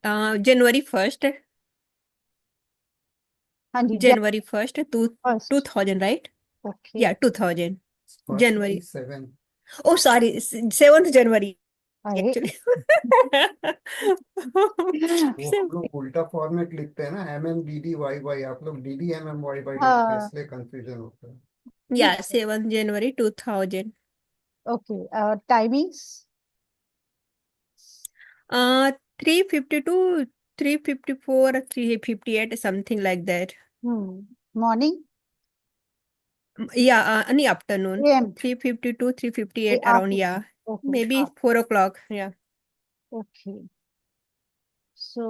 जनवरी 1, हाँ जी, जनवरी 1 two first. Thousand, right? Okay. या 2000, फर्स्ट जनवरी। नहीं, सेवन। ओ सॉरी, 7th जनवरी अरे एक्चुअली। वो हम लोग उल्टा फॉर्मेट लिखते हैं ना, MMDDYY, आप लोग DDMMYY लिखते हैं, हाँ, इसलिए कंफ्यूजन होता है। या ठीक है। 7th January 2000। Okay, timings. 3:52, 3:54, 3:58, something like that. Morning. या नहीं, आफ्टरनून। एम। 3:52, 3:58 अराउंड, या afternoon, okay. May be 4 o'clock, या। Okay, so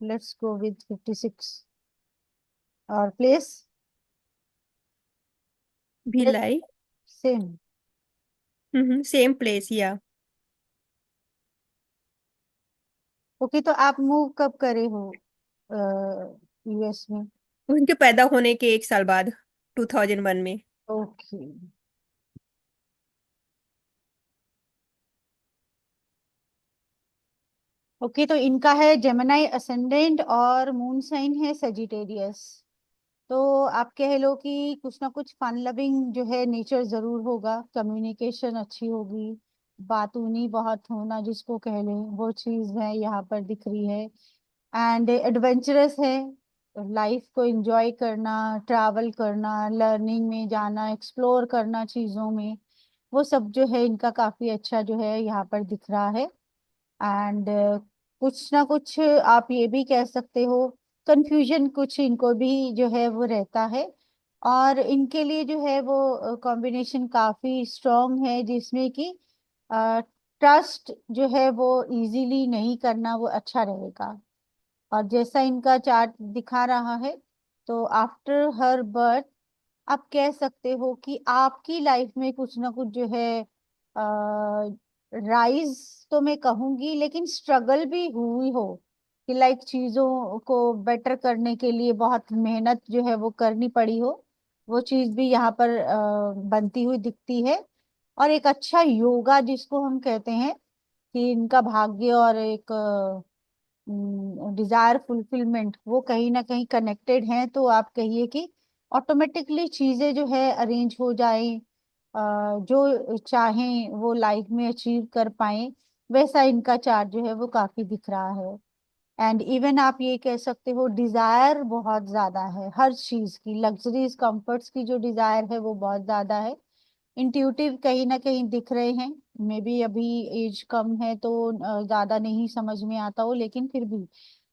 let's go with 56। और place. Place Bhilai. Same. Same place, या। ओके, तो आप मूव कब करे हो यूएस में? उनके पैदा होने के 1 साल बाद, 2001 में। ओके। ओके, तो इनका है जेमिनाई असेंडेंट और मून साइन है सजिटेरियस। तो आप कह लो कि कुछ ना कुछ फन लविंग जो है नेचर जरूर होगा, कम्युनिकेशन अच्छी होगी, बातूनी बहुत होना जिसको कह लें, वो चीज है यहाँ पर दिख रही है। एंड एडवेंचरस है, लाइफ को एंजॉय करना, ट्रैवल करना, लर्निंग में जाना, एक्सप्लोर करना चीजों में, वो सब जो है इनका काफी अच्छा जो है यहाँ पर दिख रहा है। एंड कुछ ना कुछ आप ये भी कह सकते हो, कंफ्यूजन कुछ इनको भी जो है वो रहता है। और इनके लिए जो है वो कॉम्बिनेशन काफी स्ट्रांग है, जिसमें कि ट्रस्ट जो है वो इजीली नहीं करना वो अच्छा रहेगा। और जैसा इनका चार्ट दिखा रहा है, तो आफ्टर हर बर्थ आप कह सकते हो कि आपकी लाइफ में कुछ ना कुछ जो है राइज तो मैं कहूंगी, लेकिन स्ट्रगल भी हुई हो, कि लाइक चीजों को बेटर करने के लिए बहुत मेहनत जो है वो करनी पड़ी हो, वो चीज भी यहाँ पर बनती हुई दिखती है। और एक अच्छा योगा जिसको हम कहते हैं, कि इनका भाग्य और एक डिजायर फुलफिलमेंट वो कहीं ना कहीं कनेक्टेड हैं, तो आप कहिए कि ऑटोमेटिकली चीजें जो है अरेंज हो जाएं, जो चाहें वो लाइफ में अचीव कर पाएं, वैसा इनका चार्ट जो है वो काफी दिख रहा है। एंड इवन आप ये कह सकते हो डिजायर बहुत ज्यादा है, हर चीज की, लग्जरीज कंफर्ट्स की जो डिजायर है वो बहुत ज्यादा है। इंट्यूटिव कहीं ना कहीं दिख रहे हैं, मे बी अभी एज कम है तो ज्यादा नहीं समझ में आता हो, लेकिन फिर भी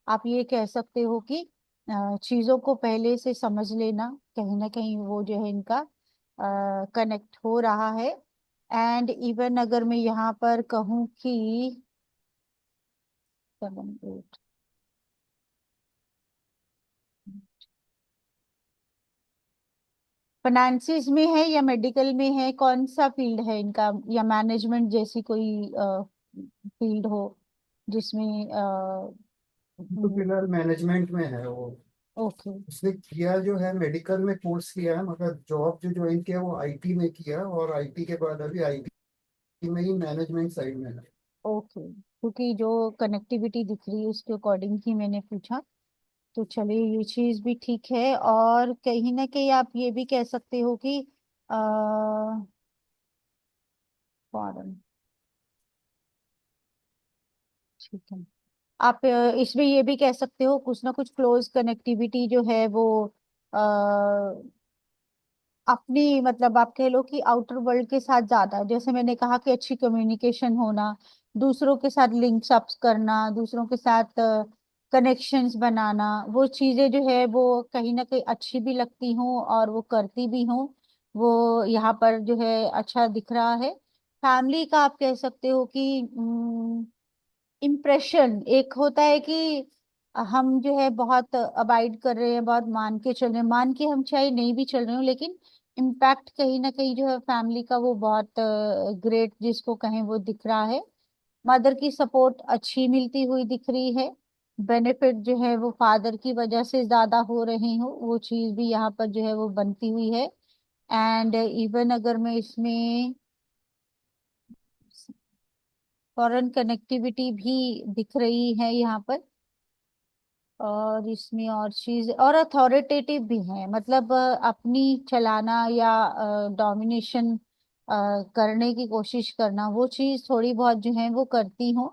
आप ये कह सकते हो कि चीजों को पहले से समझ लेना कहीं ना कहीं वो जो है इनका कनेक्ट हो रहा है। एंड इवन अगर मैं यहाँ पर कहूँ कि 7 8, फाइनेंसिस में है या मेडिकल में है, कौन सा फील्ड है इनका, या मैनेजमेंट जैसी कोई फील्ड हो जिसमें तो फिलहाल मैनेजमेंट में है वो। ओके। उसने किया जो है, मेडिकल में कोर्स किया है, मगर जॉब जो ज्वाइन किया वो आईटी में किया, और आईटी के बाद अभी आईटी में ही मैनेजमेंट साइड में है। ओके, क्योंकि जो कनेक्टिविटी दिख रही है उसके अकॉर्डिंग ही मैंने पूछा। तो चलिए, ये चीज भी ठीक है। और कहीं ना कहीं आप ये भी कह सकते हो कि फॉरेन, ठीक है। आप इसमें ये भी कह सकते हो कुछ ना कुछ क्लोज कनेक्टिविटी जो है वो अपनी, मतलब आप कह लो कि आउटर वर्ल्ड के साथ ज्यादा, जैसे मैंने कहा कि अच्छी कम्युनिकेशन होना, दूसरों के साथ लिंक्स अप करना, दूसरों के साथ कनेक्शंस बनाना, वो चीजें जो है वो कहीं ना कहीं अच्छी भी लगती हूँ और वो करती भी हूँ, वो यहाँ पर जो है अच्छा दिख रहा है। फैमिली का आप कह सकते हो कि इम्प्रेशन एक होता है कि हम जो है बहुत अबाइड कर रहे हैं, बहुत मान के चल रहे हैं, मान के हम चाहे नहीं भी चल रहे हो, लेकिन इम्पैक्ट कहीं ना कहीं जो है फैमिली का वो बहुत ग्रेट जिसको कहें वो दिख रहा है। मदर की सपोर्ट अच्छी मिलती हुई दिख रही है, बेनिफिट जो है वो फादर की वजह से ज्यादा हो रहे हो, वो चीज भी यहाँ पर जो है वो बनती हुई है। एंड इवन अगर मैं इसमें फॉरेन कनेक्टिविटी भी दिख रही है यहाँ पर। और इसमें और चीज और अथॉरिटेटिव भी है, मतलब अपनी चलाना या डोमिनेशन करने की कोशिश करना, वो चीज थोड़ी बहुत जो है वो करती हूँ,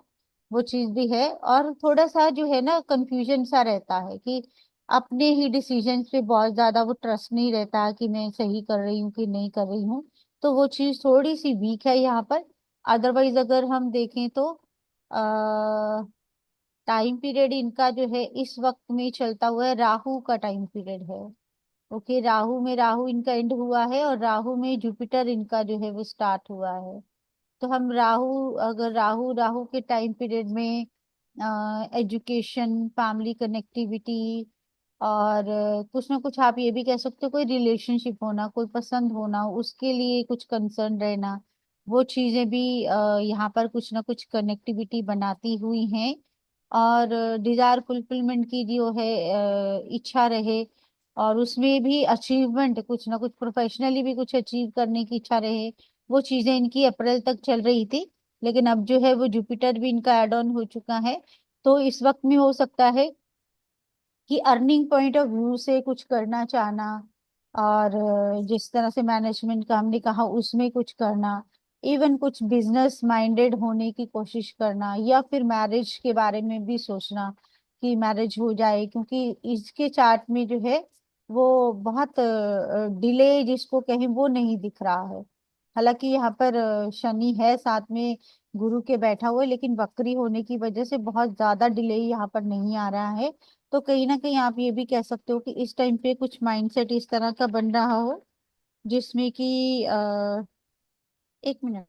वो चीज भी है। और थोड़ा सा जो है ना कंफ्यूजन सा रहता है कि अपने ही डिसीजन पे बहुत ज्यादा वो ट्रस्ट नहीं रहता कि मैं सही कर रही हूँ कि नहीं कर रही हूँ। तो वो चीज थोड़ी सी वीक है यहाँ पर। अदरवाइज अगर हम देखें तो टाइम पीरियड इनका जो है इस वक्त में चलता हुआ है, राहु का टाइम पीरियड है। ओके, राहु में राहु इनका एंड हुआ है और राहु में जुपिटर इनका जो है वो स्टार्ट हुआ है। तो हम राहु, अगर राहु राहु के टाइम पीरियड में एजुकेशन, फैमिली कनेक्टिविटी और कुछ ना कुछ आप ये भी कह सकते हो कोई रिलेशनशिप होना, कोई पसंद होना, उसके लिए कुछ कंसर्न रहना, वो चीजें भी यहाँ पर कुछ ना कुछ कनेक्टिविटी बनाती हुई हैं। और डिजायर फुलफिलमेंट की जो है इच्छा रहे, और उसमें भी अचीवमेंट, कुछ ना कुछ प्रोफेशनली भी कुछ अचीव करने की इच्छा रहे, वो चीजें इनकी अप्रैल तक चल रही थी। लेकिन अब जो है वो जुपिटर भी इनका एड ऑन हो चुका है। तो इस वक्त में हो सकता है कि अर्निंग पॉइंट ऑफ व्यू से कुछ करना चाहना, और जिस तरह से मैनेजमेंट का हमने कहा उसमें कुछ करना, इवन कुछ बिजनेस माइंडेड होने की कोशिश करना, या फिर मैरिज के बारे में भी सोचना कि मैरिज हो जाए, क्योंकि इसके चार्ट में जो है वो बहुत डिले जिसको कहें वो नहीं दिख रहा है। हालांकि यहाँ पर शनि है साथ में गुरु के बैठा हुआ है, लेकिन वक्री होने की वजह से बहुत ज्यादा डिले यहाँ पर नहीं आ रहा है। तो कहीं ना कहीं आप ये भी कह सकते हो कि इस टाइम पे कुछ माइंडसेट इस तरह का बन रहा हो जिसमें कि एक मिनट।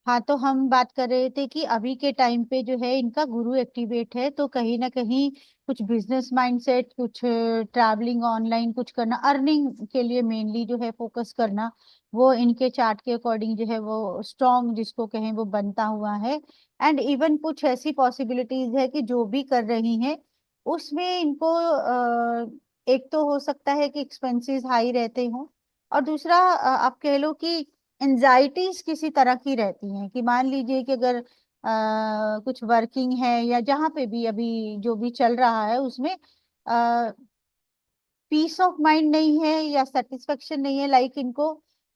हाँ, तो हम बात कर रहे थे कि अभी के टाइम पे जो है इनका गुरु एक्टिवेट है, तो कहीं ना कहीं कुछ बिजनेस माइंडसेट, कुछ ट्रैवलिंग, ऑनलाइन कुछ करना, अर्निंग के लिए मेनली जो है फोकस करना, वो इनके चार्ट के अकॉर्डिंग जो है वो स्ट्रॉन्ग जिसको कहें वो बनता हुआ है। एंड इवन कुछ ऐसी पॉसिबिलिटीज है कि जो भी कर रही हैं उसमें इनको एक तो हो सकता है कि एक्सपेंसेस हाई रहते हों, और दूसरा आप कह लो कि एंजाइटीज किसी तरह की रहती हैं कि मान लीजिए कि अगर कुछ वर्किंग है या जहाँ पे भी अभी जो भी चल रहा है उसमें पीस ऑफ माइंड नहीं है या सेटिस्फेक्शन नहीं है, लाइक इनको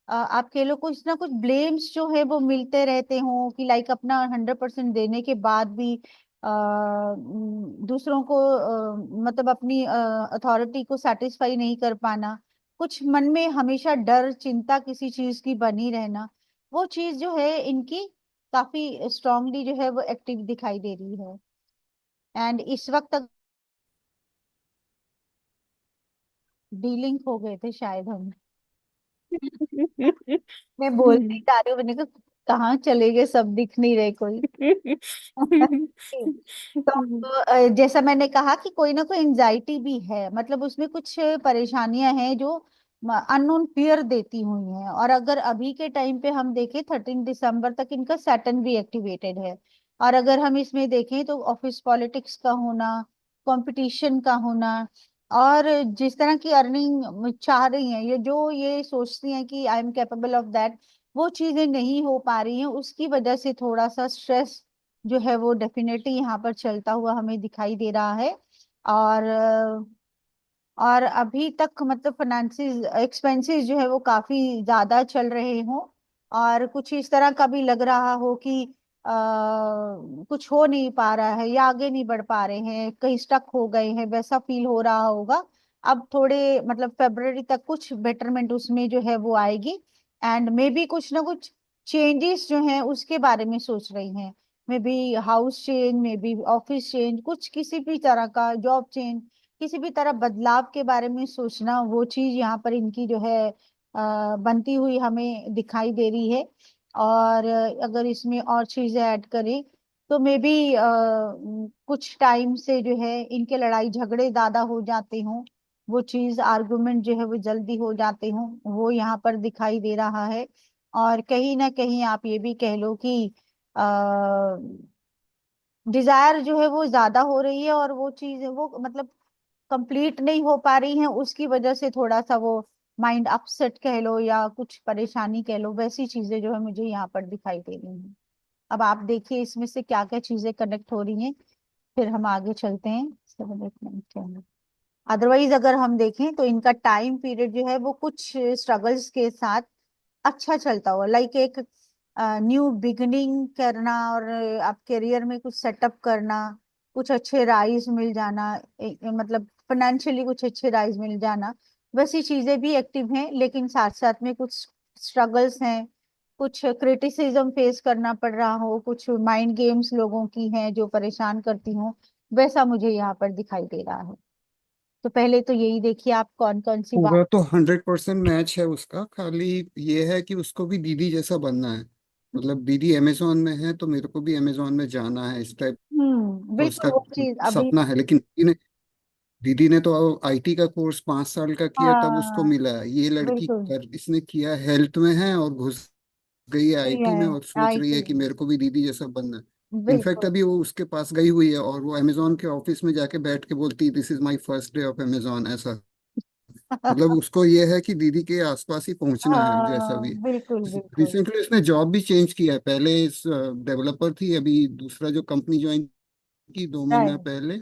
आप कह लो कुछ ना कुछ ब्लेम्स जो है वो मिलते रहते हों कि लाइक अपना 100% देने के बाद भी दूसरों को मतलब अपनी अथॉरिटी को सेटिस्फाई नहीं कर पाना, कुछ मन में हमेशा डर चिंता किसी चीज की बनी रहना, वो चीज जो है इनकी काफी स्ट्रांगली जो है वो एक्टिव दिखाई दे रही है। एंड इस वक्त डीलिंग हो गए थे शायद हम। मैं बोलती जा रही हूँ, मैंने कहा कहाँ चले गए, सब दिख नहीं रहे कोई। तो जैसा मैंने कहा कि कोई ना कोई एंजाइटी भी है, मतलब उसमें कुछ परेशानियां हैं जो अननोन फियर देती हुई हैं। और अगर अभी के टाइम पे हम देखें 13 दिसंबर तक इनका सैटर्न भी एक्टिवेटेड है। और अगर हम इसमें देखें तो ऑफिस पॉलिटिक्स का होना, कंपटीशन का होना, और जिस तरह की अर्निंग चाह रही हैं, ये जो ये सोचती हैं कि I am capable of that, वो चीजें नहीं हो पा रही हैं, उसकी वजह से थोड़ा सा स्ट्रेस जो है वो डेफिनेटली यहाँ पर चलता हुआ हमें दिखाई दे रहा है। और और अभी तक मतलब फाइनेंसिस एक्सपेंसेस जो है वो काफी ज्यादा चल रहे हों, और कुछ इस तरह का भी लग रहा हो कि कुछ हो नहीं पा रहा है या आगे नहीं बढ़ पा रहे हैं, कहीं स्टक हो गए हैं, वैसा फील हो रहा होगा। अब थोड़े मतलब फरवरी तक कुछ बेटरमेंट उसमें जो है वो आएगी, एंड मे बी कुछ ना कुछ चेंजेस जो हैं उसके बारे में सोच रही हैं। May be house change, may be office change, कुछ किसी भी तरह का जॉब चेंज, किसी भी तरह बदलाव के बारे में सोचना, वो चीज यहाँ पर इनकी जो है बनती हुई हमें दिखाई दे रही है। और अगर इसमें और चीजें ऐड करें तो मे बी कुछ टाइम से जो है इनके लड़ाई झगड़े ज्यादा हो जाते हों, वो चीज आर्गुमेंट जो है वो जल्दी हो जाते हों, वो यहाँ पर दिखाई दे रहा है। और कहीं ना कहीं आप ये भी कह लो कि डिजायर जो है वो ज्यादा हो रही है, और वो चीज वो मतलब कंप्लीट नहीं हो पा रही हैं, उसकी वजह से थोड़ा सा वो माइंड अपसेट कह लो या कुछ परेशानी कह लो, वैसी चीजें जो है मुझे यहाँ पर दिखाई दे रही हैं। अब आप देखिए इसमें से क्या क्या चीजें कनेक्ट हो रही हैं, फिर हम आगे चलते हैं। 7 8 9 10। अदरवाइज अगर हम देखें तो इनका टाइम पीरियड जो है वो कुछ स्ट्रगल्स के साथ अच्छा चलता हुआ, लाइक एक न्यू बिगनिंग करना, और आप करियर में कुछ सेटअप करना, कुछ अच्छे राइज मिल जाना, मतलब फाइनेंशियली कुछ अच्छे राइज मिल जाना, वैसी चीजें भी एक्टिव हैं। लेकिन साथ साथ में कुछ स्ट्रगल्स हैं, कुछ क्रिटिसिज्म फेस करना पड़ रहा हो, कुछ माइंड गेम्स लोगों की हैं जो परेशान करती हूँ, वैसा मुझे यहाँ पर दिखाई दे रहा है। तो पहले तो यही देखिए आप कौन कौन सी बात। पूरा तो 100% मैच है उसका, खाली ये है कि उसको भी दीदी जैसा बनना है। मतलब दीदी अमेजोन में है तो मेरे को भी अमेजोन में जाना है, इस टाइप का बिल्कुल उसका वो चीज अभी। सपना है। लेकिन दीदी ने तो आईटी का कोर्स 5 साल का किया तब उसको हाँ मिला है। ये लड़की बिल्कुल। कर इसने किया हेल्थ में है और घुस गई है सही आईटी है। में और सोच रही आईटी। है कि मेरे को भी दीदी जैसा बनना है। इनफैक्ट बिल्कुल। अभी वो उसके पास गई हुई है और वो अमेजोन के ऑफिस में जाके बैठ के बोलती, this is my first day of Amazon, ऐसा। मतलब उसको ये है कि दीदी के आसपास ही पहुंचना है जैसा हाँ भी। बिल्कुल बिल्कुल। रिसेंटली उसने जॉब भी चेंज किया है, पहले इस डेवलपर थी, अभी दूसरा जो कंपनी ज्वाइन की 2 महीना राइट। पहले,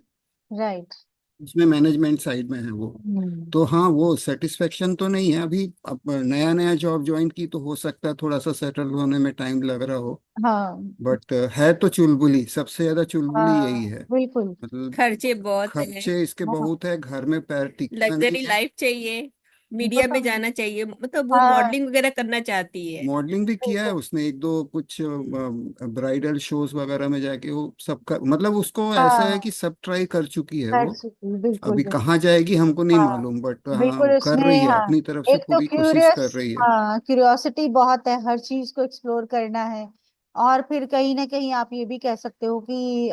राइट। उसमें मैनेजमेंट साइड में है वो। हम्म। तो हाँ, वो सेटिस्फेक्शन तो नहीं है अभी। अब नया नया जॉब ज्वाइन की तो हो सकता है थोड़ा सा सेटल होने में टाइम लग रहा हो। हाँ। बट है तो चुलबुली, सबसे ज्यादा चुलबुली यही हाँ है। बिल्कुल। मतलब खर्चे बहुत है। खर्चे इसके हाँ बहुत है, घर में पैर टिकता नहीं लग्जरी है। लाइफ चाहिए। वो मीडिया तो। में जाना चाहिए, मतलब वो हाँ मॉडलिंग वगैरह करना चाहती है। मॉडलिंग भी किया है बिल्कुल। उसने, एक दो कुछ ब्राइडल शोज वगैरह में जाके वो सब कर, मतलब उसको ऐसा है हाँ कि सब ट्राई कर चुकी है कर वो। चुकी, बिल्कुल अभी बिल्कुल। कहाँ जाएगी हमको नहीं हाँ मालूम, बट हाँ बिल्कुल वो कर उसमें। रही है, हाँ अपनी तरफ से एक तो पूरी कोशिश क्यूरियस, कर रही है। हाँ क्यूरियोसिटी बहुत है, हर चीज को एक्सप्लोर करना है। और फिर कहीं ना कहीं आप ये भी कह सकते हो कि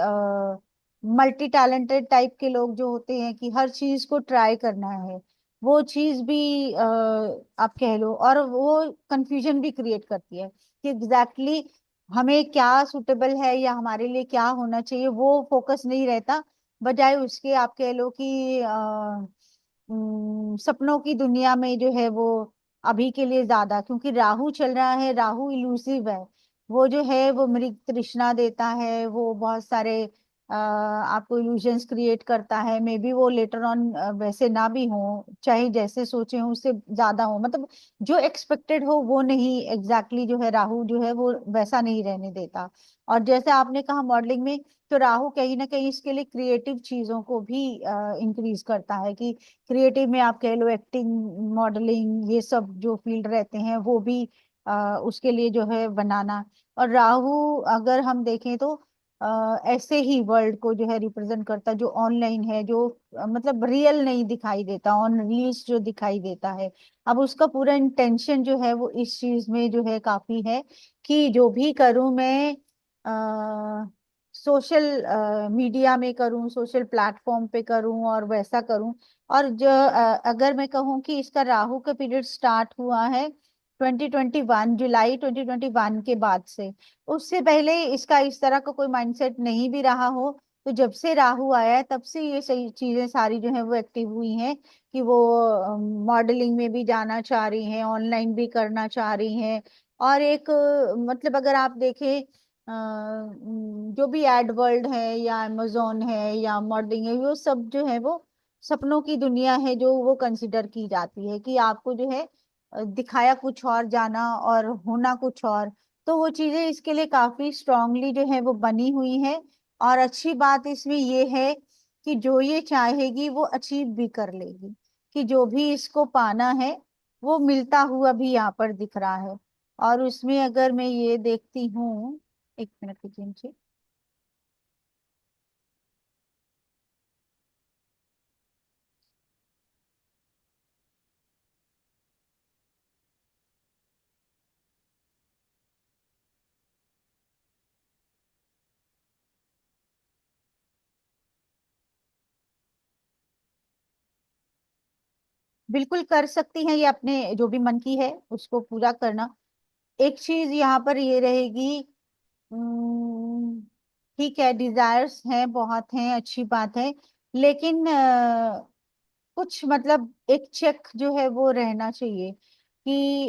मल्टी टैलेंटेड टाइप के लोग जो होते हैं कि हर चीज को ट्राई करना है, वो चीज भी आप कह लो, और वो कंफ्यूजन भी क्रिएट करती है कि एग्जैक्टली हमें क्या सुटेबल है या हमारे लिए क्या होना चाहिए, वो फोकस नहीं रहता। बजाय उसके आप कह लो कि सपनों की दुनिया में जो है वो अभी के लिए ज्यादा, क्योंकि राहु चल रहा है, राहु इल्यूसिव है, वो जो है वो मृग तृष्णा देता है, वो बहुत सारे आपको इल्यूजन्स क्रिएट करता है। मे बी वो लेटर ऑन वैसे ना भी हो, चाहे जैसे सोचे हो उससे ज्यादा हो, मतलब जो एक्सपेक्टेड हो वो नहीं एग्जैक्टली जो है राहु जो है वो वैसा नहीं रहने देता। और जैसे आपने कहा मॉडलिंग में, तो राहु कहीं ना कहीं इसके लिए क्रिएटिव चीजों को भी इंक्रीज करता है कि क्रिएटिव में आप कह लो एक्टिंग, मॉडलिंग, ये सब जो फील्ड रहते हैं वो भी उसके लिए जो है बनाना। और राहु अगर हम देखें तो ऐसे ही वर्ल्ड को जो है रिप्रेजेंट करता, जो ऑनलाइन है, जो मतलब रियल नहीं दिखाई देता, ऑन रील्स जो दिखाई देता है। अब उसका पूरा इंटेंशन जो है वो इस चीज में जो है काफी है कि जो भी करूं मैं सोशल मीडिया में करूं, सोशल प्लेटफॉर्म पे करूं और वैसा करूं। और जो अगर मैं कहूं कि इसका राहु का पीरियड स्टार्ट हुआ है 2021, जुलाई 2021 के बाद से, उससे पहले इसका इस तरह का कोई माइंडसेट नहीं भी रहा हो, तो जब से राहु आया है तब से ये सही चीजें सारी जो है वो एक्टिव हुई हैं कि वो मॉडलिंग में भी जाना चाह रही हैं, ऑनलाइन भी करना चाह रही हैं। और एक मतलब अगर आप देखें जो भी एड वर्ल्ड है या अमेजोन है या मॉडलिंग है, वो सब जो है वो सपनों की दुनिया है जो वो कंसिडर की जाती है कि आपको जो है दिखाया कुछ और जाना और होना कुछ और। तो वो चीजें इसके लिए काफी स्ट्रांगली जो है वो बनी हुई है। और अच्छी बात इसमें ये है कि जो ये चाहेगी वो अचीव भी कर लेगी, कि जो भी इसको पाना है वो मिलता हुआ भी यहाँ पर दिख रहा है। और उसमें अगर मैं ये देखती हूँ, एक मिनट रुकिए। बिल्कुल कर सकती हैं ये, अपने जो भी मन की है उसको पूरा करना। एक चीज यहाँ पर ये रहेगी, हम्म, ठीक है डिजायर्स हैं, बहुत हैं, अच्छी बात है, लेकिन कुछ मतलब एक चेक जो है वो रहना चाहिए कि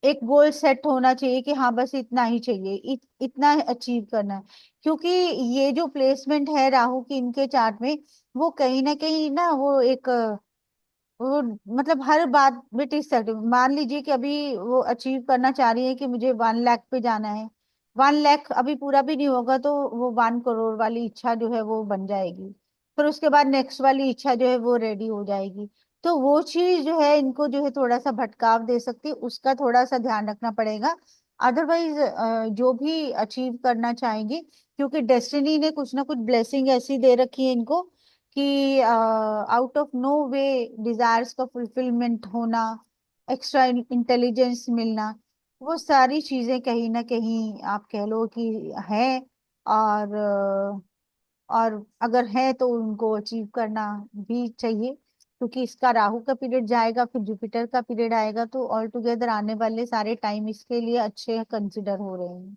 एक गोल सेट होना चाहिए कि हाँ बस इतना ही चाहिए, इतना अचीव करना है। क्योंकि ये जो प्लेसमेंट है राहु की इनके चार्ट में, वो कहीं ना कहीं ना वो एक वो मतलब हर बात में टिक सकते। मान लीजिए कि अभी वो अचीव करना चाह रही है कि मुझे 1 लाख पे जाना है, 1 लाख अभी पूरा भी नहीं होगा तो वो 1 करोड़ वाली इच्छा जो है वो बन जाएगी। फिर उसके बाद नेक्स्ट वाली इच्छा जो है वो रेडी हो जाएगी। तो वो चीज जो है इनको जो है थोड़ा सा भटकाव दे सकती है, उसका थोड़ा सा ध्यान रखना पड़ेगा। अदरवाइज जो भी अचीव करना चाहेंगे, क्योंकि डेस्टिनी ने कुछ ना कुछ ब्लेसिंग ऐसी दे रखी है इनको कि out of no way desires का फुलफिलमेंट होना, एक्स्ट्रा इंटेलिजेंस मिलना, वो सारी चीजें कहीं ना कहीं आप कह लो कि है। और और अगर है तो उनको अचीव करना भी चाहिए, क्योंकि इसका राहु का पीरियड जाएगा फिर जुपिटर का पीरियड आएगा, तो ऑल टुगेदर आने वाले सारे टाइम इसके लिए अच्छे कंसिडर हो रहे हैं।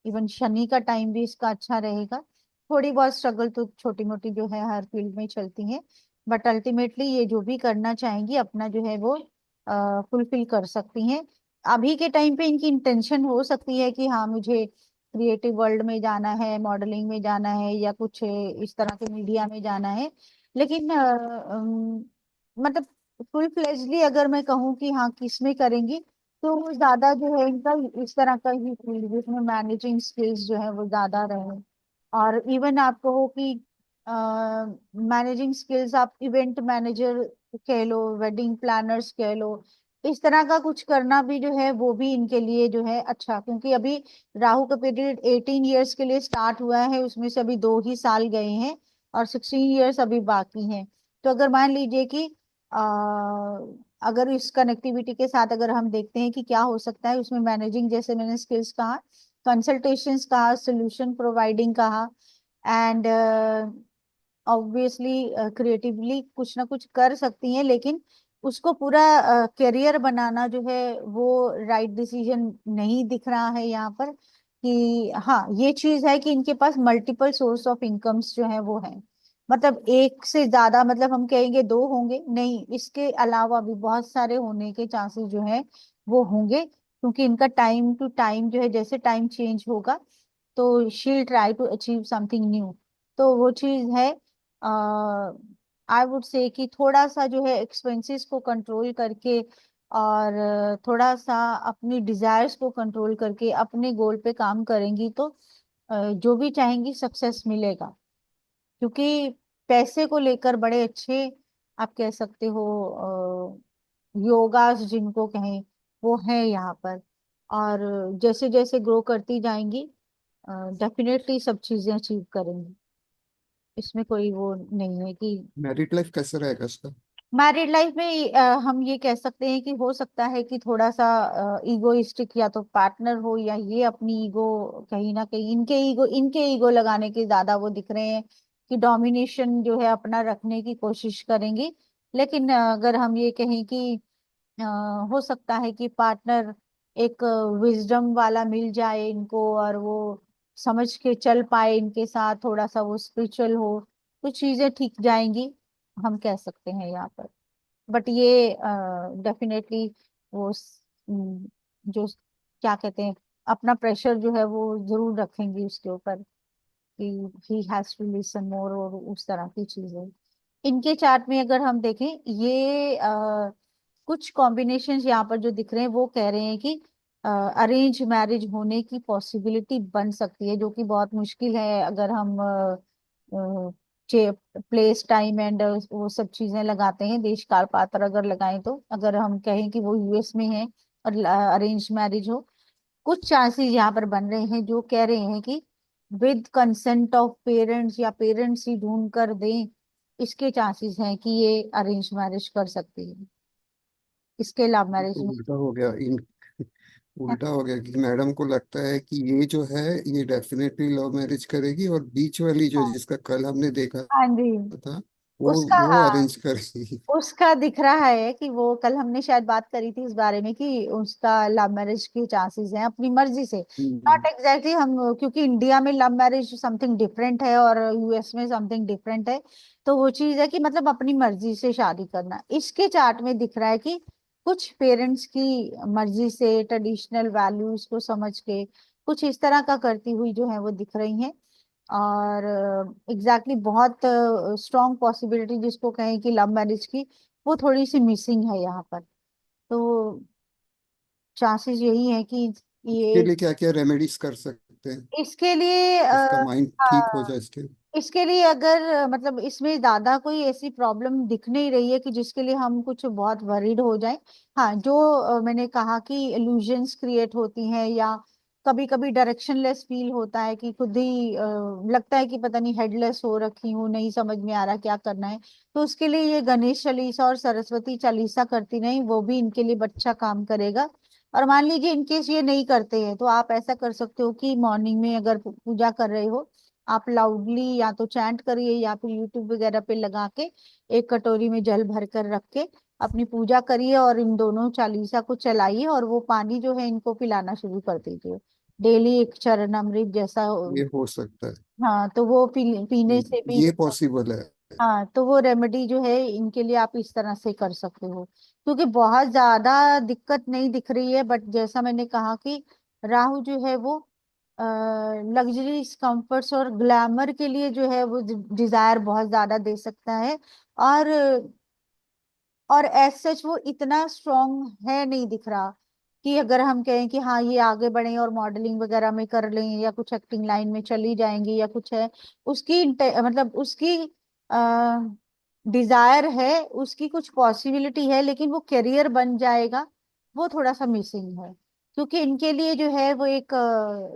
इवन शनि का टाइम भी इसका अच्छा रहेगा। थोड़ी बहुत स्ट्रगल तो छोटी मोटी जो है हर फील्ड में चलती है, बट अल्टीमेटली ये जो भी करना चाहेंगी अपना जो है वो फुलफिल कर सकती हैं। अभी के टाइम पे इनकी इंटेंशन हो सकती है कि हाँ मुझे क्रिएटिव वर्ल्ड में जाना है, मॉडलिंग में जाना है, या कुछ इस तरह के मीडिया में जाना है। लेकिन मतलब फुल फ्लेजली अगर मैं कहूँ कि हाँ किस में करेंगी, तो वो ज्यादा जो है इनका इस तरह का ही फील्ड जिसमें मैनेजिंग स्किल्स जो है वो ज्यादा रहे। और इवन आप कहो कि मैनेजिंग स्किल्स, आप इवेंट मैनेजर कह लो, वेडिंग प्लानर्स कह लो, इस तरह का कुछ करना भी जो है वो भी इनके लिए जो है अच्छा। क्योंकि अभी राहु का पीरियड 18 ईयर्स के लिए स्टार्ट हुआ है, उसमें से अभी 2 ही साल गए हैं और 16 ईयर्स अभी बाकी हैं। तो अगर मान लीजिए कि अगर इस कनेक्टिविटी के साथ अगर हम देखते हैं कि क्या हो सकता है उसमें, मैनेजिंग जैसे मैंने स्किल्स कहा, कंसल्टेशंस कहा, सोल्यूशन प्रोवाइडिंग कहा, एंड ऑब्वियसली क्रिएटिवली कुछ ना कुछ कर सकती हैं, लेकिन उसको पूरा करियर बनाना जो है वो राइट डिसीजन नहीं दिख रहा है यहाँ पर। कि हाँ ये चीज है कि इनके पास मल्टीपल सोर्स ऑफ इनकम्स जो है वो है, मतलब एक से ज्यादा, मतलब हम कहेंगे दो होंगे नहीं, इसके अलावा भी बहुत सारे होने के चांसेस जो है वो होंगे। क्योंकि इनका टाइम टू टाइम जो है, जैसे टाइम चेंज होगा तो she try to achieve something new. तो वो चीज है, आई वुड से कि थोड़ा सा जो है एक्सपेंसेस को कंट्रोल करके और थोड़ा सा अपनी डिजायर्स को कंट्रोल करके अपने गोल पे काम करेंगी तो जो भी चाहेंगी सक्सेस मिलेगा। क्योंकि पैसे को लेकर बड़े अच्छे आप कह सकते हो योगास जिनको कहें वो है यहाँ पर। और जैसे जैसे ग्रो करती जाएंगी डेफिनेटली सब चीजें अचीव करेंगी, इसमें कोई वो नहीं है कि। मैरिड लाइफ कैसा रहेगा इसका? मैरिड लाइफ में हम ये कह सकते हैं कि हो सकता है कि थोड़ा सा ईगोइस्टिक या तो पार्टनर हो, या ये अपनी ईगो कहीं ना कहीं, इनके ईगो लगाने के ज्यादा वो दिख रहे हैं कि डोमिनेशन जो है अपना रखने की कोशिश करेंगे। लेकिन अगर हम ये कहें कि अ, हो सकता है कि पार्टनर एक विजडम वाला मिल जाए इनको, और वो समझ के चल पाए इनके साथ, थोड़ा सा वो स्पिरिचुअल हो, तो चीजें ठीक जाएंगी, हम कह सकते हैं यहाँ पर। बट ये डेफिनेटली वो जो क्या कहते हैं, अपना प्रेशर जो है वो जरूर रखेंगी उसके ऊपर कि he has to listen more, और उस तरह की चीजें। इनके चार्ट में अगर हम देखें, ये कुछ कॉम्बिनेशंस यहाँ पर जो दिख रहे हैं वो कह रहे हैं कि अरेंज मैरिज होने की पॉसिबिलिटी बन सकती है, जो कि बहुत मुश्किल है अगर हम प्लेस टाइम एंड वो सब चीजें लगाते हैं, देश काल पात्र अगर लगाएं, तो अगर हम कहें कि वो यूएस में है और अरेंज मैरिज हो, कुछ चांसेस यहाँ पर बन रहे हैं जो कह रहे हैं कि विद कंसेंट ऑफ पेरेंट्स, या पेरेंट्स ही ढूंढ कर दें, इसके चांसेस हैं कि ये अरेंज मैरिज कर सकती है। इसके लव ये मैरिज तो में उल्टा हो गया इन उल्टा हो गया कि मैडम को लगता है कि ये जो है ये डेफिनेटली लव मैरिज करेगी, और बीच वाली जो हाँ, जिसका कल हमने देखा हाँ जी, था वो उसका, वो हाँ, अरेंज करेगी। उसका दिख रहा है कि वो, कल हमने शायद बात करी थी इस बारे में कि उसका लव मैरिज के चांसेस हैं अपनी मर्जी से। नॉट हम्म, एग्जैक्टली हम, क्योंकि इंडिया में लव मैरिज समथिंग डिफरेंट है और यूएस में समथिंग डिफरेंट है, तो वो चीज है कि मतलब अपनी मर्जी से शादी करना। इसके चार्ट में दिख रहा है कि कुछ पेरेंट्स की मर्जी से, ट्रेडिशनल वैल्यूज को समझ के कुछ इस तरह का करती हुई जो है वो दिख रही हैं। और बहुत स्ट्रॉन्ग पॉसिबिलिटी जिसको कहें कि लव मैरिज की, वो थोड़ी सी मिसिंग है यहाँ पर। तो चांसेस यही है कि के ये, लिए क्या क्या रेमेडीज कर सकते हैं, इसके लिए इसका माइंड ठीक हो हाँ, जाए इसके। इसके लिए अगर मतलब इसमें ज्यादा कोई ऐसी प्रॉब्लम दिख नहीं रही है कि जिसके लिए हम कुछ बहुत वरीड हो जाएं। हाँ, जो मैंने कहा कि इल्यूजन्स क्रिएट होती हैं, या कभी कभी डायरेक्शनलेस फील होता है कि खुद ही लगता है कि पता नहीं हेडलेस हो रखी हूँ, नहीं समझ में आ रहा क्या करना है, तो उसके लिए ये गणेश चालीसा और सरस्वती चालीसा करती नहीं, वो भी इनके लिए अच्छा काम करेगा। और मान लीजिए इनकेस ये नहीं करते हैं, तो आप ऐसा कर सकते हो कि मॉर्निंग में अगर पूजा कर रहे हो, आप लाउडली या तो चैंट करिए या फिर यूट्यूब वगैरह पे लगा के एक कटोरी में जल भर कर रख के अपनी पूजा करिए, और इन दोनों चालीसा को चलाइए, और वो पानी जो है इनको पिलाना शुरू कर दीजिए डेली, एक चरणामृत जैसा ये हो सकता है। हाँ, तो वो पीने से भी, ये पॉसिबल है। हाँ, तो वो रेमेडी जो है इनके लिए आप इस तरह से कर सकते हो, क्योंकि बहुत ज्यादा दिक्कत नहीं दिख रही है। बट जैसा मैंने कहा कि राहु जो है वो लग्जरीज, कंफर्ट्स और ग्लैमर के लिए जो है वो डिजायर बहुत ज्यादा दे सकता है। और एज सच वो इतना स्ट्रांग है नहीं दिख रहा कि अगर हम कहें कि हाँ ये आगे बढ़े और मॉडलिंग वगैरह में कर लें, या कुछ एक्टिंग लाइन में चली जाएंगी, या कुछ है उसकी मतलब उसकी डिजायर है, उसकी कुछ पॉसिबिलिटी है, लेकिन वो करियर बन जाएगा, वो थोड़ा सा मिसिंग है। क्योंकि इनके लिए जो है वो एक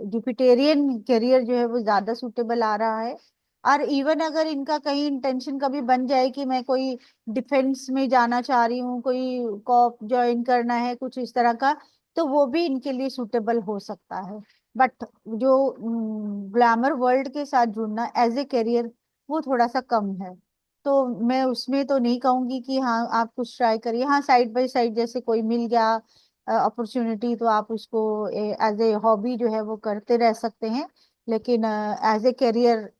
जुपिटेरियन करियर जो है वो ज्यादा सूटेबल आ रहा है। और इवन अगर इनका कहीं इंटेंशन कभी बन जाए कि मैं कोई डिफेंस में जाना चाह रही हूँ, कोई कॉप ज्वाइन करना है, कुछ इस तरह का, तो वो भी इनके लिए सूटेबल हो सकता है। बट जो ग्लैमर वर्ल्ड के साथ जुड़ना एज ए करियर, वो थोड़ा सा कम है। तो मैं उसमें तो नहीं कहूंगी कि हाँ आप कुछ ट्राई करिए। हाँ, साइड बाय साइड जैसे कोई मिल गया अपॉर्चुनिटी, तो आप उसको एज ए हॉबी जो है वो करते रह सकते हैं, लेकिन एज ए करियर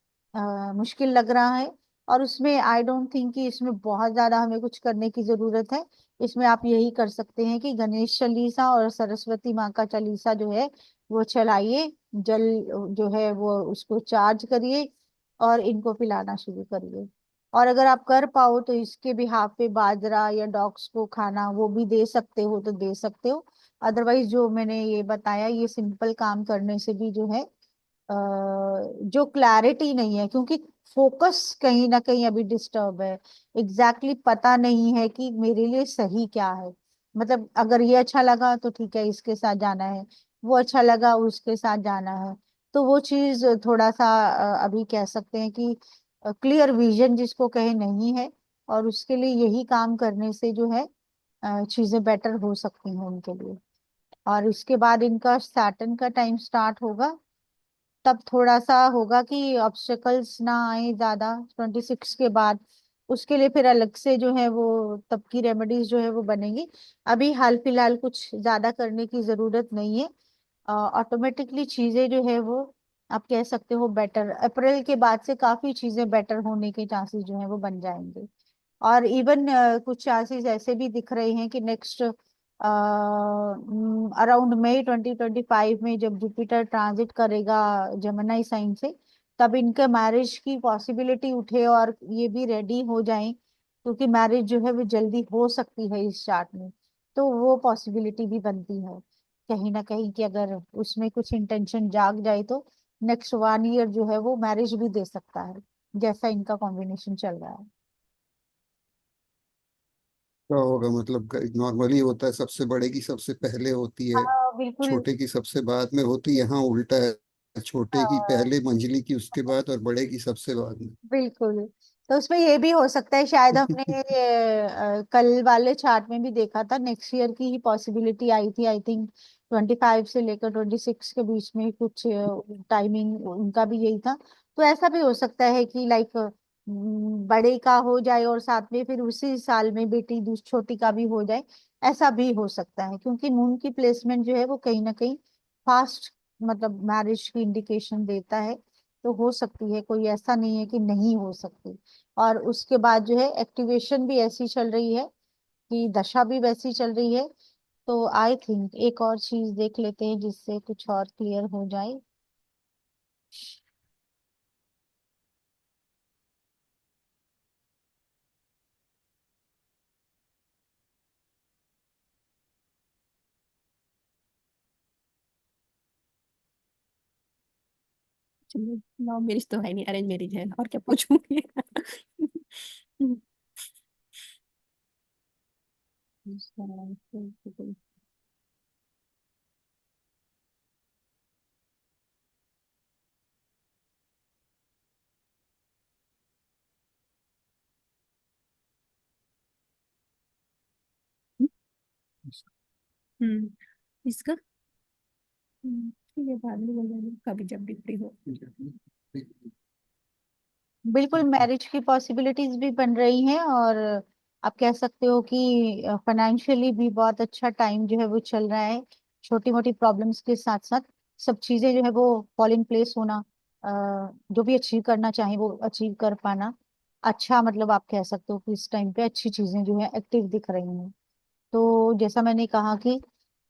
मुश्किल लग रहा है। और उसमें आई डोंट थिंक कि इसमें बहुत ज्यादा हमें कुछ करने की जरूरत है। इसमें आप यही कर सकते हैं कि गणेश चालीसा और सरस्वती माँ का चालीसा जो है वो चलाइए, जल जो है वो उसको चार्ज करिए, और इनको पिलाना शुरू करिए। और अगर आप कर पाओ तो इसके बिहाफ पे बाजरा या डॉग्स को खाना वो भी दे सकते हो तो दे सकते हो। अदरवाइज जो मैंने ये बताया, ये सिंपल काम करने से भी जो है जो क्लैरिटी नहीं है, क्योंकि फोकस कहीं ना कहीं अभी डिस्टर्ब है। पता नहीं है कि मेरे लिए सही क्या है। मतलब अगर ये अच्छा लगा तो ठीक है, इसके साथ जाना है, वो अच्छा लगा उसके साथ जाना है, तो वो चीज थोड़ा सा अभी कह सकते हैं कि क्लियर विजन जिसको कहे नहीं है। और उसके लिए यही काम करने से जो है चीजें बेटर हो सकती हैं उनके लिए। और इसके बाद इनका सैटर्न का टाइम स्टार्ट होगा, तब थोड़ा सा होगा कि ऑब्स्टेकल्स ना आए ज्यादा 26 के बाद। उसके लिए फिर अलग से जो है वो तब की रेमेडीज जो है वो बनेगी। अभी हाल फिलहाल कुछ ज्यादा करने की जरूरत नहीं है, ऑटोमेटिकली चीजें जो है वो आप कह सकते हो बेटर, अप्रैल के बाद से काफी चीजें बेटर होने के चांसेस जो है वो बन जाएंगे। और इवन कुछ चांसेस ऐसे भी दिख रहे हैं कि नेक्स्ट अराउंड मई 2025 में जब जुपिटर ट्रांजिट करेगा जमनाई साइन से, तब इनके मैरिज की पॉसिबिलिटी उठे और ये भी रेडी हो जाएं, क्योंकि मैरिज जो है वो जल्दी हो सकती है इस चार्ट में। तो वो पॉसिबिलिटी भी बनती है कहीं ना कहीं कि अगर उसमें कुछ इंटेंशन जाग जाए तो नेक्स्ट 1 ईयर जो है वो मैरिज भी दे सकता है, जैसा इनका कॉम्बिनेशन चल रहा है। क्या होगा मतलब, नॉर्मली होता है सबसे बड़े की सबसे पहले होती है, हाँ बिल्कुल। छोटे की सबसे बाद में होती है, यहाँ उल्टा है, छोटे की हाँ, पहले, मंझली की उसके बाद और बड़े की सबसे बाद में। बिल्कुल। तो उसमें ये भी हो सकता है, शायद हमने कल वाले चार्ट में भी देखा था, नेक्स्ट ईयर की ही पॉसिबिलिटी आई थी, आई थिंक 25 से लेकर 26 के बीच में कुछ टाइमिंग उनका भी यही था। तो ऐसा भी हो सकता है कि लाइक बड़े का हो जाए और साथ में फिर उसी साल में बेटी छोटी का भी हो जाए। ऐसा भी हो सकता है, क्योंकि मून की प्लेसमेंट जो है वो कहीं ना कहीं फास्ट मतलब मैरिज की इंडिकेशन देता है। तो हो सकती है, कोई ऐसा नहीं है कि नहीं हो सकती। और उसके बाद जो है एक्टिवेशन भी ऐसी चल रही है कि दशा भी वैसी चल रही है। तो आई थिंक एक और चीज देख लेते हैं जिससे कुछ और क्लियर हो जाए। चलो, लव मैरिज तो है नहीं, अरेंज मैरिज है, और क्या पूछूंगी। हम्म। इसका ठीक है, बाद में बोल देना, कभी जब भी फ्री हो। बिल्कुल, मैरिज की पॉसिबिलिटीज भी बन रही हैं, और आप कह सकते हो कि फाइनेंशियली भी बहुत अच्छा टाइम जो है वो चल रहा है। छोटी मोटी प्रॉब्लम्स के साथ साथ सब चीजें जो है वो फॉल इन प्लेस होना, जो भी अचीव करना चाहे वो अचीव कर पाना। अच्छा, मतलब आप कह सकते हो कि इस टाइम पे अच्छी चीजें जो है एक्टिव दिख रही हैं। तो जैसा मैंने कहा कि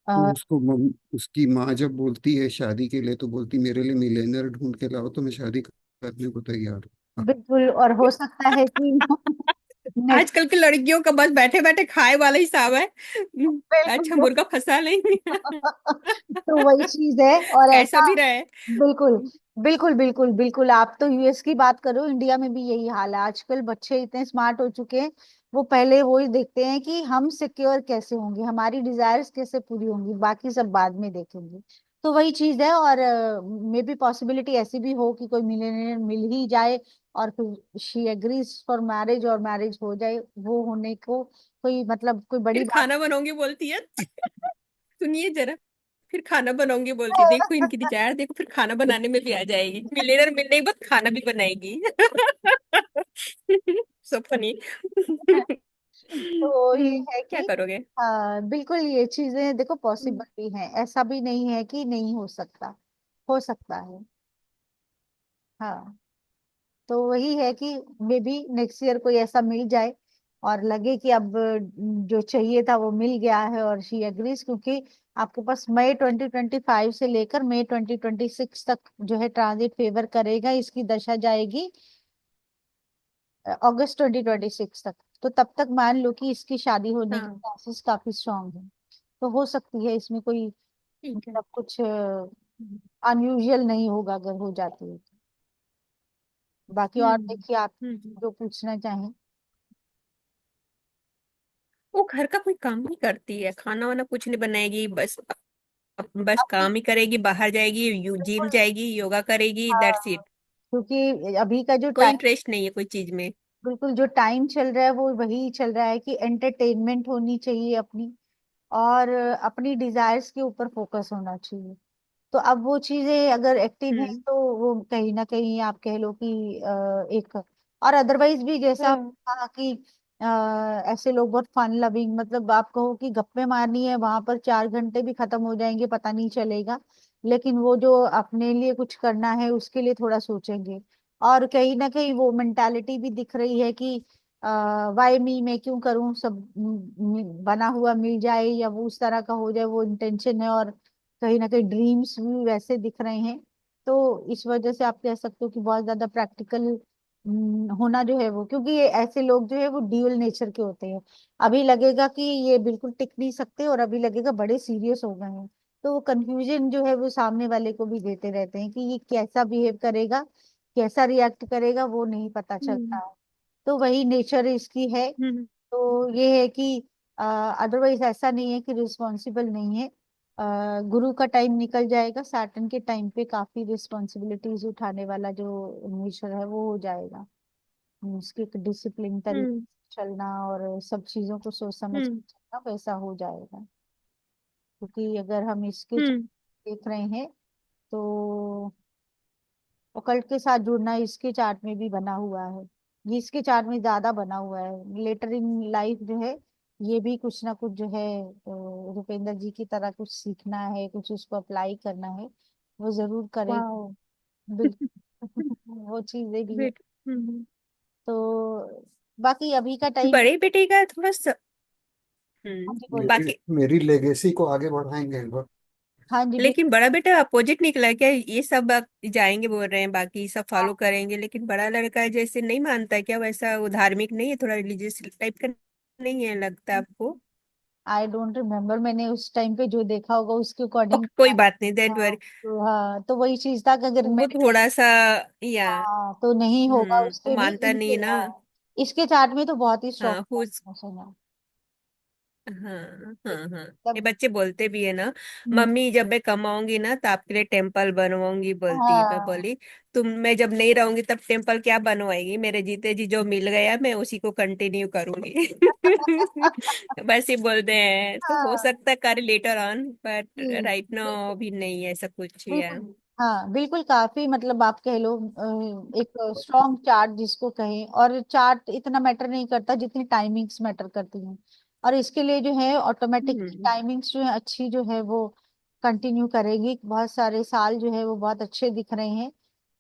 तो उसकी माँ जब बोलती है शादी के लिए, तो बोलती मेरे लिए मिलेनियर ढूंढ के लाओ तो मैं शादी करने को तैयार हूँ। बिल्कुल, और हो सकता है कि नेक्स्ट, आजकल की लड़कियों का बस बैठे बैठे खाए वाला हिसाब है। अच्छा, बिल्कुल। मुर्गा फंसा नहीं। तो वही चीज है, और कैसा ऐसा भी रहे। बिल्कुल बिल्कुल बिल्कुल बिल्कुल। आप तो यूएस की बात करो, इंडिया में भी यही हाल है। आजकल बच्चे इतने स्मार्ट हो चुके हैं, वो पहले वो ही देखते हैं कि हम सिक्योर कैसे होंगे, हमारी डिजायर्स कैसे पूरी होंगी, बाकी सब बाद में देखेंगे। तो वही चीज है, और मे बी पॉसिबिलिटी ऐसी भी हो कि कोई मिलेनियर मिल ही जाए, और फिर शी एग्रीज फॉर मैरिज और मैरिज हो जाए। वो होने को कोई मतलब कोई बड़ी फिर बात खाना बनाऊंगी बोलती है। सुनिए जरा, फिर खाना बनाऊंगी बोलती है, देखो इनकी डिजायर देखो, फिर खाना बनाने में भी आ जाएगी, मिलेनर मिलने के बाद खाना भी बनाएगी। So funny. तो ये है क्या कि करोगे। बिल्कुल ये चीजें देखो हम्म, पॉसिबल भी हैं, ऐसा भी नहीं है कि नहीं हो सकता, हो सकता है। हाँ, तो वही है कि मे बी नेक्स्ट ईयर कोई ऐसा मिल जाए और लगे कि अब जो चाहिए था वो मिल गया है, और शी एग्रीज, क्योंकि आपके पास मई 2025 से लेकर मई 2026 तक जो है ट्रांजिट फेवर करेगा, इसकी दशा जाएगी अगस्त 2026 तक। तो तब तक मान लो कि इसकी शादी होने के हाँ चांसेस काफी स्ट्रांग हैं। तो हो सकती है, इसमें कोई ठीक है। मतलब कुछ अनयूजुअल नहीं होगा अगर हो जाती है तो। बाकी और हम्म देखिए, आप हम्म। जो पूछना चाहें। वो घर का कोई काम नहीं करती है, खाना वाना कुछ नहीं बनाएगी, बस बस अभी काम ही करेगी, बाहर जाएगी, जिम बिल्कुल। जाएगी, योगा करेगी, दैट्स हाँ, इट। क्योंकि अभी का जो कोई टाइम, इंटरेस्ट नहीं है कोई चीज में। बिल्कुल जो टाइम चल रहा है वो वही चल रहा है कि एंटरटेनमेंट होनी चाहिए अपनी, और अपनी डिजायर्स के ऊपर फोकस होना चाहिए। तो अब वो चीजें अगर एक्टिव हैं हम्म। तो वो कहीं ना कहीं आप कह लो कि एक, और अदरवाइज भी जैसा हाँ। कहा कि ऐसे लोग बहुत फन लविंग, मतलब आप कहो कि गप्पे मारनी है वहां पर 4 घंटे भी खत्म हो जाएंगे पता नहीं चलेगा। लेकिन वो जो अपने लिए कुछ करना है उसके लिए थोड़ा सोचेंगे। और कहीं ना कहीं वो मेंटालिटी भी दिख रही है कि वाई मी, मैं क्यों करूं, सब बना हुआ मिल जाए या वो उस तरह का हो जाए, वो इंटेंशन है। और कहीं ना कहीं ड्रीम्स भी वैसे दिख रहे हैं। तो इस वजह से आप कह सकते हो कि बहुत ज्यादा प्रैक्टिकल होना जो है वो, क्योंकि ये ऐसे लोग जो है वो ड्यूअल नेचर के होते हैं। अभी लगेगा कि ये बिल्कुल टिक नहीं सकते और अभी लगेगा बड़े सीरियस हो गए हैं। तो वो कंफ्यूजन जो है वो सामने वाले को भी देते रहते हैं कि ये कैसा बिहेव करेगा, कैसा रिएक्ट करेगा, वो नहीं पता चलता हम्म है। तो वही नेचर इसकी है। हम्म तो ये है कि अदरवाइज ऐसा नहीं है कि रिस्पॉन्सिबल नहीं है। गुरु का टाइम निकल जाएगा, सैटर्न के टाइम पे काफी रिस्पॉन्सिबिलिटीज उठाने वाला जो नेचर है वो हो जाएगा। उसके डिसिप्लिन तरीके हम्म से चलना और सब चीजों को सोच समझ के हम्म चलना वैसा हो जाएगा। क्योंकि अगर हम इसके हम्म देख रहे हैं तो ओकल्ट के साथ जुड़ना इसके चार्ट में भी बना हुआ है। ये इसके चार्ट में ज्यादा बना हुआ है। लेटर इन लाइफ जो है ये भी कुछ ना कुछ जो है रुपेंद्र जी की तरह कुछ सीखना है, कुछ उसको अप्लाई करना है, वो जरूर करे। वाओ बिल्कुल वो चीजें भी है। बेट हम्म तो बाकी अभी का टाइम। बड़े बेटे का थोड़ा सा हाँ जी मेरी बोलिए। बाकी मेरी लेगेसी को आगे बढ़ाएंगे वो। हाँ जी लेकिन बड़ा बेटा अपोजिट निकला क्या, ये सब जाएंगे बोल रहे हैं, बाकी सब फॉलो करेंगे, लेकिन बड़ा लड़का जैसे नहीं मानता है क्या, वैसा वो धार्मिक नहीं है, थोड़ा रिलीजियस टाइप का नहीं है लगता आपको? आई डोंट रिमेम्बर, मैंने उस टाइम पे जो देखा होगा उसके अकॉर्डिंग। ओके कोई बात नहीं, देट हाँ वरी। तो हाँ, तो वही चीज था कि अगर वो मेरे थोड़ा सा या हाँ तो नहीं होगा वो उसके भी मानता नहीं इनके है ना। हाँ। इसके चार्ट में तो बहुत ही स्ट्रॉन्ग हाँ कॉम्बिनेशन है। हाँ हाँ हाँ, ये मतलब बच्चे बोलते भी है ना, हम्म, मम्मी जब मैं कमाऊंगी ना तो आपके लिए टेम्पल बनवाऊंगी, बोलती है। मैं हाँ बोली तुम, मैं जब नहीं रहूंगी तब टेम्पल क्या बनवाएगी, मेरे जीते जी जो मिल गया मैं उसी को कंटिन्यू करूंगी। बस ये बोलते हैं, तो हो हाँ सकता है कर लेटर ऑन, बट जी राइट नाउ बिल्कुल अभी नहीं है ऐसा कुछ है। बिल्कुल। हाँ बिल्कुल, काफी मतलब आप कह लो एक स्ट्रॉन्ग चार्ट जिसको कहें। और चार्ट इतना मैटर नहीं करता जितनी टाइमिंग्स मैटर करती हैं। और इसके लिए जो है ऑटोमेटिक हम्म टाइमिंग्स जो है अच्छी जो है वो कंटिन्यू करेगी। बहुत सारे साल जो है वो बहुत अच्छे दिख रहे हैं।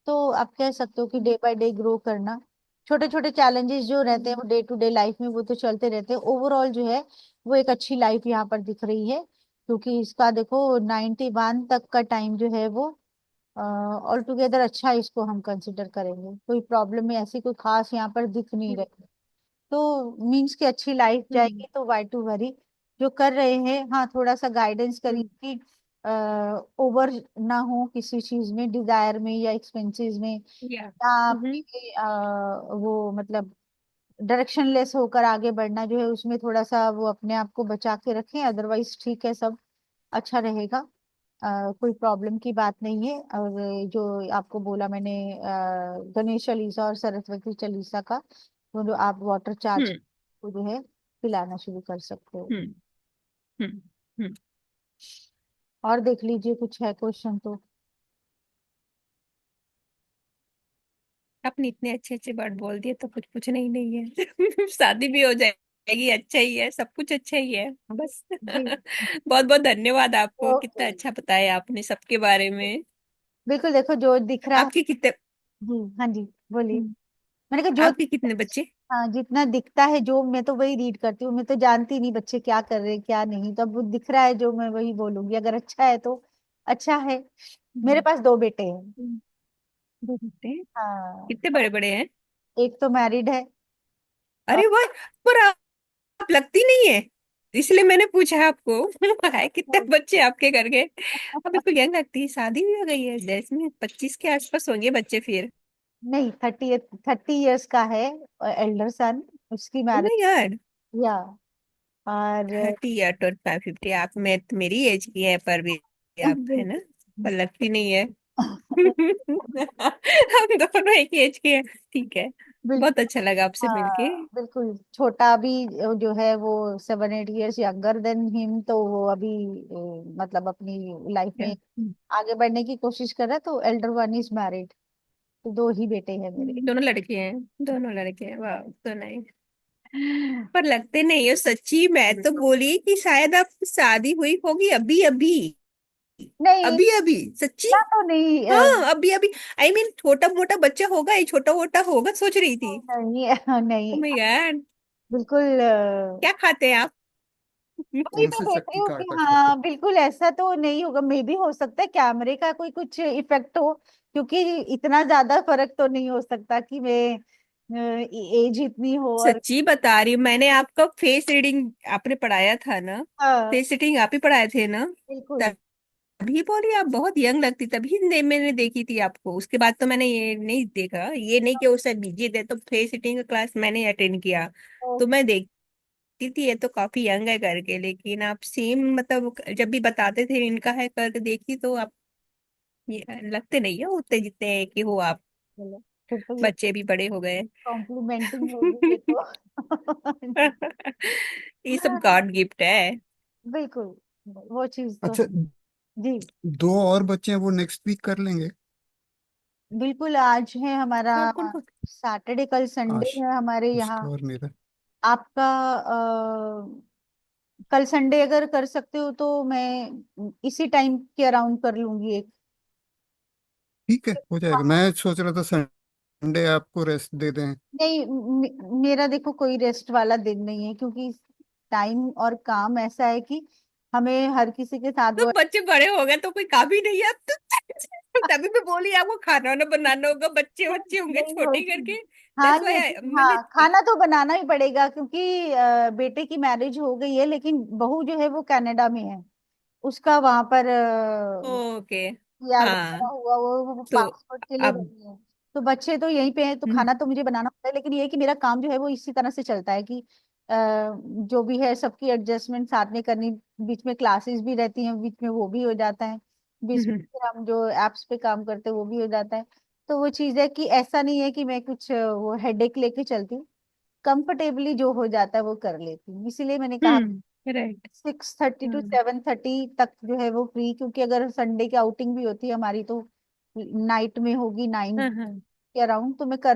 तो आप कह सकते हो कि डे बाय डे ग्रो करना। छोटे छोटे चैलेंजेस जो रहते हैं वो डे टू डे लाइफ में वो तो चलते रहते हैं। ओवरऑल जो है वो एक अच्छी लाइफ यहाँ पर दिख रही है। क्योंकि इसका देखो 91 तक का टाइम जो है वो ऑल टुगेदर अच्छा इसको हम कंसिडर करेंगे। कोई प्रॉब्लम में ऐसी कोई खास यहाँ पर दिख नहीं रही। तो मीन्स की अच्छी लाइफ हम्म जाएगी। तो वाई टू वरी जो कर रहे हैं, हाँ थोड़ा सा गाइडेंस करिए हम्म कि ओवर ना हो किसी चीज में, डिजायर में या एक्सपेंसेस में, या या आपके वो मतलब डायरेक्शनलेस होकर आगे बढ़ना जो है उसमें थोड़ा सा वो अपने आप को बचा के रखें। अदरवाइज ठीक है, सब अच्छा रहेगा। कोई प्रॉब्लम की बात नहीं है। और जो आपको बोला मैंने गणेश चालीसा और सरस्वती चालीसा का, वो जो आप वाटर चार्ज हम्म को जो है पिलाना शुरू कर सकते हो। हम्म हम्म हम्म और देख लीजिए कुछ है क्वेश्चन तो। आपने इतने अच्छे अच्छे वर्ड बोल दिए तो कुछ पूछना ही नहीं है। शादी भी हो जाएगी, अच्छा ही है, सब कुछ अच्छा ही है बस। जी बहुत बहुत धन्यवाद आपको, ओके। कितना अच्छा बताया आपने सबके बारे में। बिल्कुल, देखो जो दिख रहा है। आपके कितने जी हाँ जी बोलिए। हम्म, मैंने कहा जो, आपके कितने बच्चे? हाँ जितना दिखता है जो मैं तो वही रीड करती हूँ। मैं तो जानती नहीं बच्चे क्या कर रहे हैं क्या नहीं, तो अब वो दिख रहा है जो मैं वही बोलूंगी। अगर अच्छा है तो अच्छा है। मेरे हम्म, पास दो बेटे हैं। हम्म, दो बेटे हैं? हाँ कितने बड़े बड़े हैं? एक तो मैरिड है। और अरे वाह, पर आप लगती नहीं है, इसलिए मैंने पूछा आपको। है कितने बच्चे आपके घर के? अब बिल्कुल यंग लगती है, शादी भी हो गई है, जैसे में 25 के आसपास होंगे बच्चे फिर। नहीं, 30 30 इयर्स का है एल्डर सन। उसकी ओ मैरिज माय गॉड। या और 30 या 25 50, आप में मेरी एज की है पर भी आप है ना, पर लगती नहीं है। हम दोनों एक एज के हैं। ठीक है, बहुत बिल्कुल। अच्छा लगा आपसे मिलके। हाँ बिल्कुल, छोटा भी जो है वो 7 8 इयर्स यंगर देन हिम। तो वो अभी मतलब अपनी लाइफ में आगे बढ़ने की कोशिश कर रहा है। तो एल्डर वन इज मैरिड। तो दो ही बेटे हैं मेरे। दोनों लड़के हैं, दोनों लड़के हैं, वाह तो नहीं। पर लगते नहीं हो सच्ची, मैं तो बोली कि शायद आपकी शादी हुई होगी अभी अभी। नहीं, अभी अभी सच्ची। इतना तो नहीं हाँ अभी अभी। आई मीन छोटा मोटा बच्चा होगा, ये छोटा मोटा होगा सोच रही थी। नहीं ओ नहीं, माय गॉड। बिल्कुल क्या खाते हैं आप? वही कौन मैं से देख रही शक्ति हूँ का कि आटा खाते? हाँ बिल्कुल ऐसा तो नहीं होगा, मे भी हो सकता है कैमरे का कोई कुछ इफेक्ट हो, क्योंकि इतना ज्यादा फर्क तो नहीं हो सकता कि मैं एज इतनी हो और सच्ची बता रही हूँ, मैंने आपका फेस रीडिंग आपने पढ़ाया था ना। हाँ फेस रीडिंग आप ही पढ़ाए थे ना। बिल्कुल। तभी बोली आप बहुत यंग लगती, तभी मैंने देखी थी आपको, उसके बाद तो मैंने ये नहीं देखा, ये नहीं कि उस टाइम बिजी थे तो फेस रीडिंग का क्लास मैंने अटेंड किया। तो तो मैं देखती थी ये तो काफी यंग है करके, लेकिन आप सेम मतलब जब भी बताते थे इनका है करके देखी तो आप ये लगते नहीं हो उतने जितने कि हो आप। चलो, फिर तो ये बच्चे भी बड़े हो गए। कॉम्प्लीमेंटिंग होगी ये तो। ये सब गॉड गिफ्ट है। बिल्कुल, वो चीज तो अच्छा, जी। दो और बच्चे हैं वो नेक्स्ट वीक कर लेंगे? बिल्कुल, आज है हमारा कौन कौन कौन? सैटरडे, कल संडे आश है हमारे यहाँ। उसका और मेरा। आपका कल संडे अगर कर सकते हो तो मैं इसी टाइम के अराउंड कर लूंगी एक। ठीक है, हो जाएगा। मैं सोच रहा था संडे आपको रेस्ट दे दें। नहीं, मेरा देखो कोई रेस्ट वाला दिन नहीं है, क्योंकि टाइम और काम ऐसा है कि हमें हर किसी के साथ तो वो बच्चे बड़े हो गए तो कोई काम ही नहीं है अब तो तभी मैं बोली आपको खाना वाना बनाना होगा, बच्चे बच्चे होंगे नहीं छोटे होती। करके। हाँ दैट्स व्हाई लेकिन मैंने। हाँ, खाना तो बनाना ही पड़ेगा, क्योंकि बेटे की मैरिज हो गई है, लेकिन बहू जो है वो कनाडा में है। उसका वहां पर ओके। यार हाँ वगैरह हुआ, वो तो पासपोर्ट के लिए अब। गई है। तो बच्चे तो यहीं पे हैं, तो हम्म खाना तो मुझे बनाना होता है, लेकिन ये है कि मेरा काम जो है वो इसी तरह से चलता है कि जो भी है सबकी एडजस्टमेंट साथ में करनी। बीच में क्लासेस भी रहती हैं, बीच में वो भी हो जाता है, बीच में हम्म फिर हम जो एप्स पे काम करते हैं वो भी हो जाता है। तो वो चीज़ है कि ऐसा नहीं है कि मैं कुछ वो हेडेक लेके चलती हूँ, कंफर्टेबली जो हो जाता है वो कर लेती हूँ। इसीलिए मैंने कहा राइट। 6:30 to 7:30 तक जो है वो फ्री, क्योंकि अगर संडे की आउटिंग भी होती है हमारी तो नाइट में होगी, 9 हाँ हाँ। के अराउंड, तो मैं कर